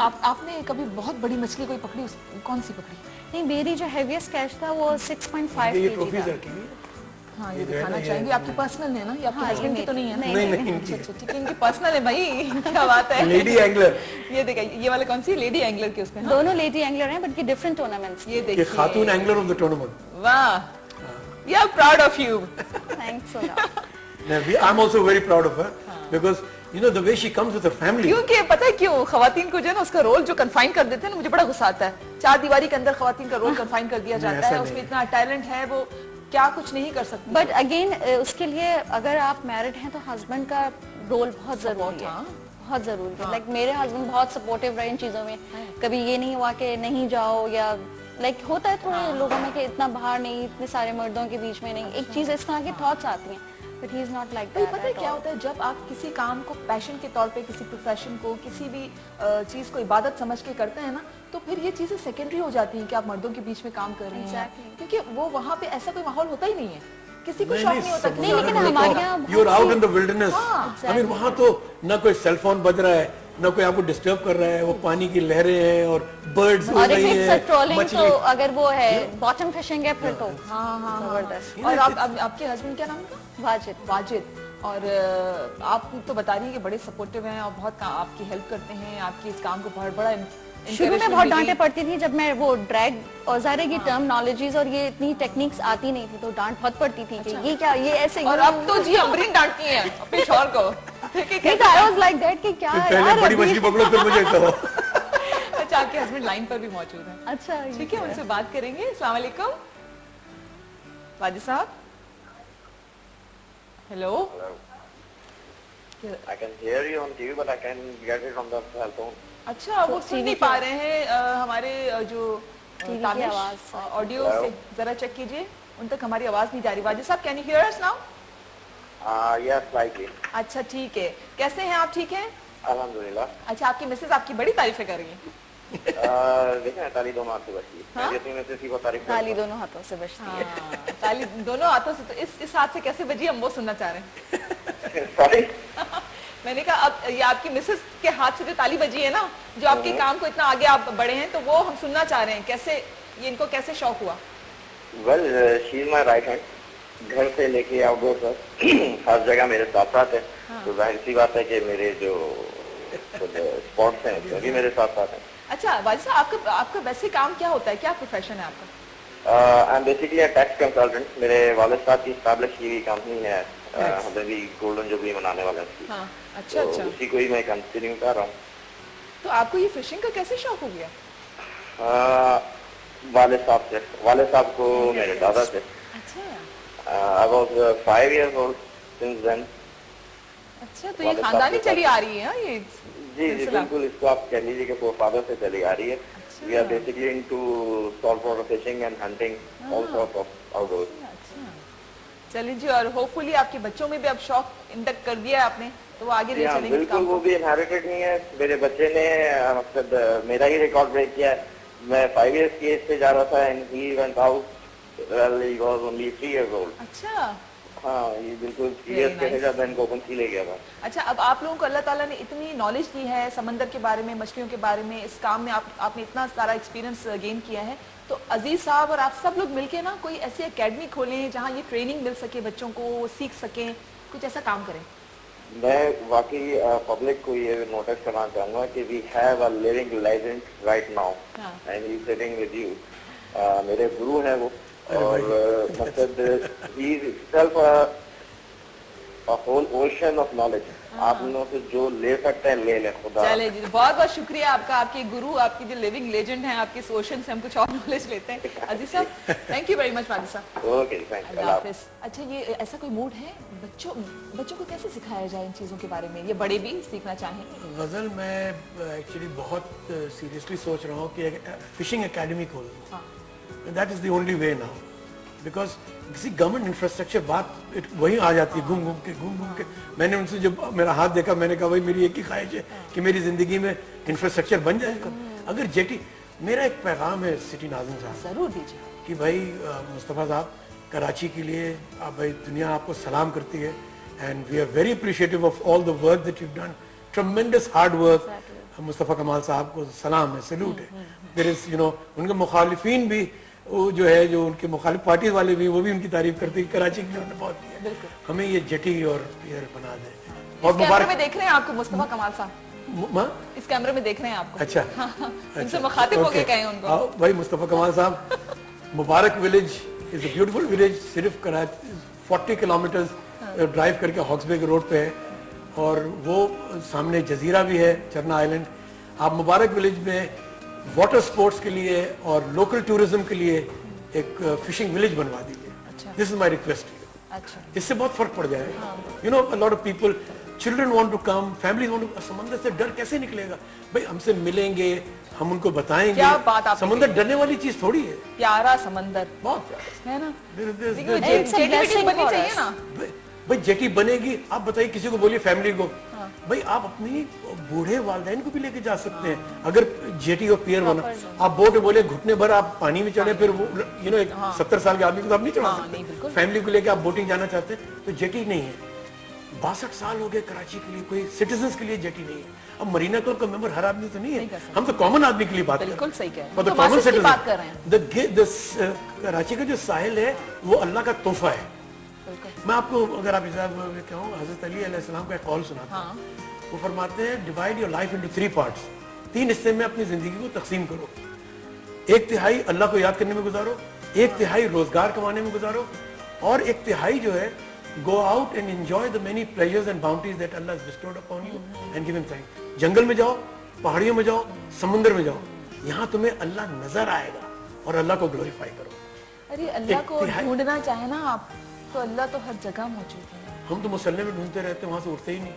आपने कभी बहुत बड़ी मछली कोई पकड़ी, कौन सी पकड़ी? नहीं, मेरी जो हेवीएस्ट कैच था वो 6.5 ये kg ट्रॉफीज था। रखी हुई है। हाँ, ये दिखाना चाहेंगे। आपकी पर्सनल है ना, ये आपके हस्बैंड की तो नहीं है ना? नहीं अच्छा अच्छा, ठीक है, इनकी पर्सनल है भाई। क्या बात है। Lady angler. ये देखिए, ये वाले कौन सी लेडी एंगलर के उसमें? दोनों लेडी एंगलर हैं बट की डिफरेंट टूर्नामेंट्स। ये देखिए, खातून एंगलर ऑफ द टूर्नामेंट। वाह, we are proud of you. Thanks a lot. I am also very proud of her because you know the way she comes with her family. क्योंकि पता है क्यों, खवातीन को जो है ना उसका रोल जो कन्फाइन कर देते हैं ना, मुझे बड़ा गुस्सा आता है। 4 दीवारी के अंदर खवातीन का रोल कन्फाइन कर दिया जाता है, उसमें इतना टैलेंट है, वो क्या कुछ नहीं कर सकती। बट अगेन उसके लिए अगर आप मैरिड हैं तो हस्बैंड का रोल बहुत जरूरी है, बहुत जरूरी है। लाइक मेरे हस्बैंड बहुत सपोर्टिव रहे इन चीजों में, कभी ये नहीं हुआ कि नहीं जाओ, या लाइक होता है थोड़े लोगों में कि इतना बाहर नहीं, इतने सारे मर्दों के बीच में नहीं, एक चीज इस तरह की थॉट्स आती हैं, but he is not like that. पता है क्या होता है, जब आप किसी काम को पैशन के तौर पे, किसी प्रोफेशन को, किसी भी चीज को इबादत समझ के करते हैं ना, तो फिर ये चीजें सेकेंडरी हो जाती हैं कि आप मर्दों के बीच में काम कर रहे हैं, क्योंकि वो वहाँ पे ऐसा कोई माहौल होता ही नहीं है, किसी को शौक नहीं होता। नहीं, लेकिन हमारे यहाँ you are out in the wilderness. I mean वहाँ तो ना कोई सेल फोन बज रहा है, ना कोई आपको डिस्टर्ब कर रहा है, वो पानी की लहरें हैं और बर्ड्स हो रही हैं, ट्रोलिंग तो अगर वो है बॉटम फिशिंग है फिर तो जबरदस्त। और आपके हस्बैंड क्या नाम था? वाजिद। वाजिद। और आप तो बता रही है कि बड़े सपोर्टिव हैं और बहुत आपकी हेल्प करते हैं, आपकी इस काम को बहुत बड़ा शुरू में बहुत डांटे पड़ती थी जब मैं वो ड्रैग औजारे की टर्मिनोलॉजीज और ये इतनी टेक्निक्स आती नहीं थी, तो डांट बहुत पड़ती थी कि ये क्या, ये ऐसे। और अब तो जी अमरीन डांटती हैं अपने शौहर को। I was like that कि क्या पहले बड़ी मछली पकड़ो फिर मुझे कहो। अच्छा, आपके हस्बैंड लाइन पर भी मौजूद हैं। अच्छा, ठीक है, उनसे बात करेंगे। अस्सलाम वालेकुम वाजिद साहब। Hello. I can hear you on TV, but I can get it on the cell phone. अच्छा, वो सुन नहीं पा रहे हैं हमारे जो टीवी आवाज ऑडियो से जरा चेक कीजिए, उन तक हमारी आवाज नहीं जा रही। वाजिद साहब, can you here us now? Yes, slightly. अच्छा, ठीक है। कैसे हैं आप? ठीक हैं, अल्हम्दुलिल्लाह। अच्छा, आपकी मिसेज आपकी बड़ी तारीफें कर रही हैं। देखें, ताली दोनों हाथ से बचती है। मेरी अपनी मिसेज की तारीफ ताली दोनों हाथों से बजती है। ताली दोनों हाथों से, तो इस हाथ से कैसे बजी हम वो सुनना चाह रहे हैं। सॉरी। मैंने कहा अब ये आपकी मिसेस के हाथ से जो ताली बजी है ना, जो आपके काम को इतना आगे आप बढ़े हैं, तो वो हम सुनना चाह रहे हैं। कैसे ये इनको कैसे शौक हुआ? Well, she is my right hand. घर से लेके आउटडोर तक हर जगह मेरे साथ साथ है। तो जाहिर सी बात है कि मेरे जो स्पॉट्स हैं उसमें भी मेरे साथ साथ हैं। अच्छा वाजिद साहब, आपका वैसे काम क्या होता है, क्या प्रोफेशन है आपका? I am basically a tax consultant. मेरे वालिद साहब की एस्टैब्लिश की हुई कंपनी है, हमें भी गोल्डन जुबली मनाने वाले हैं। हाँ, अच्छा, तो अच्छा। उसी को ही मैं कंटिन्यू कर रहा हूँ। तो आपको ये फिशिंग का कैसे शौक हो गया? वालिद साहब से, वालिद साहब को मेरे दादा से। अच्छा, I was 5 years old since then. अच्छा, तो ये खानदानी चली आ रही है हाँ, ये जी जी बिल्कुल, इसको आप कह लीजिए कि फादर से चली आ रही है। We are basically into saltwater fishing and hunting, all sorts of outdoors. चलिए जी, और होपफुली आपके बच्चों में भी अब शौक इंडक्ट कर दिया है आपने, तो वो आगे ले चलेंगे इस बिल्कुल, काम वो को। भी इनहेरिटेड नहीं है। मेरे बच्चे ने मतलब मेरा ही रिकॉर्ड ब्रेक किया है। मैं 5 years की एज पे जा रहा था and he went out, well, he was only 3 years old. अच्छा, हाँ, ये बिल्कुल सीरियस के जब मैं इनको ओपन सी ले गया था। अच्छा, अब आप लोगों को अल्लाह ताला ने इतनी नॉलेज दी है समंदर के बारे में, मछलियों के बारे में, इस काम में आपने इतना सारा एक्सपीरियंस गेन किया है, तो अजीज साहब और आप सब लोग मिलके ना कोई ऐसी एकेडमी खोलें जहाँ ये ट्रेनिंग मिल सके, बच्चों को वो सीख सकें, कुछ ऐसा काम करें। मैं वाकई पब्लिक को ये नोटिस करना चाहूँगा कि we have a living legend right now and he is sitting with you. मेरे गुरु हैं वो, और मतलब he is self a whole ocean of knowledge. आप लोगों से जो ले सकते हैं ले लें। खुदा चले जी, बहुत बहुत शुक्रिया आपका, आपके गुरु, आपकी जो लिविंग लेजेंड हैं, आपके इस ओशन से हम कुछ और नॉलेज लेते हैं। अजीज साहब, thank you very much. Wajid साहब, ओके, थैंक यू। अल्लाह हाफिज़। अच्छा, ये ऐसा कोई मूड है बच्चों को कैसे सिखाया जाए इन चीज़ों के बारे में, ये बड़े भी सीखना चाहें? गजल मैं एक्चुअली बहुत सीरियसली सोच रहा हूँ कि फिशिंग एकेडमी खोल दूँ। That is the only way now, because किसी गवर्नमेंट इंफ्रास्ट्रक्चर बात वही आ जाती है घूम घूम के। मैंने उनसे जब मेरा हाथ देखा, मैंने कहा भाई मेरी एक ही ख्वाहिश है कि मेरी जिंदगी में इंफ्रास्ट्रक्चर बन जाएगा। अगर जेटी, मेरा एक पैगाम है सिटी नाज़िम साहब, जरूर दीजिए कि भाई मुस्तफ़ा साहब, कराची के लिए आप, भाई दुनिया आपको सलाम करती है and we are very appreciative of all the work that you done, tremendous hard work. Mustafa Kamal साहब को सलाम है, सैल्यूट है। देयर इज यू नो उनके मुखालिफिन भी वो जो है, जो उनके मुखालिफ पार्टी वाले भी, वो भी उनकी तारीफ करते हैं। कराची की उन्होंने बहुत किया। हमें ये जेटी और पियर बना दें। और इस कैमरे में देख रहे हैं आपको मुस्तफा कमाल साहब, इस कैमरे में देख रहे हैं आपको। अच्छा, उनसे मुखातिब होके कहें उनको। भाई मुस्तफ़ा कमाल साहब, Mubarak village is a beautiful village, सिर्फ कराची 40 किलोमीटर ड्राइव करके हॉक्सबे के रोड पे है, और वो सामने जजीरा भी है, चरना आइलैंड। आप मुबारक विलेज में वाटर स्पोर्ट्स के लिए और लोकल टूरिज्म के लिए एक फिशिंग विलेज बनवा दीजिए। This is my request to you. अच्छा, इससे बहुत फर्क पड़ जाएगा। You know a lot of people, children want to come, families want to, समंदर से डर कैसे निकलेगा भाई? हमसे मिलेंगे, हम उनको बताएंगे। क्या बात आपने समंदर डरने वाली चीज थोड़ी है, प्यारा समंदर बहुत प्यारा है ना। है। जेटी बननी चाहिए ना। भाई जेटी बनेगी, आप बताइए किसी को बोलिए फैमिली को, भाई आप अपनी बूढ़े वालिदैन को भी लेके जा सकते हैं अगर जेटी और पियर बना। आप बोट बोले घुटने भर आप पानी में चढ़े, फिर वो यू नो एक 70 साल के आदमी को तो आप नहीं चढ़ा सकते। फैमिली को लेके आप बोटिंग जाना चाहते हैं तो जेटी नहीं है। 62 साल हो गए कराची के लिए, कोई सिटीजन्स के लिए जेटी नहीं है। अब मरीना क्लब का मेंबर हर आदमी तो नहीं है, हम तो कॉमन आदमी के लिए बात कर रहे हैं। बिल्कुल सही कह रहे हैं, For the तो common masses की citizen, बात कर रहे हैं। कराची का जो साहिल है वो अल्लाह का तोहफा है। मैं आपको अगर आप कहूँ, हजरत अली अलैहिस्सलाम का एक कौल सुनाता हूँ। वो फरमाते हैं divide your life into 3 parts. 3 हिस्से में अपनी जिंदगी को तकसीम करो। 1/3 अल्लाह को याद करने में गुजारो, 1/3 रोजगार कमाने में गुजारो, और 1/3 जो है go out and enjoy the many pleasures and bounties that Allah has bestowed upon you and give him thanks। जंगल में जाओ, पहाड़ियों में जाओ, समुद्र में जाओ, यहाँ तुम्हें अल्लाह नजर आएगा और अल्लाह को ग्लोरीफाई करो। अरे अल्लाह को ढूंढना चाहे ना आप, तो अल्लाह तो हर जगह मौजूद है। हम तो मुसल्ले में ढूंढते रहते हैं, वहां से उठते ही नहीं।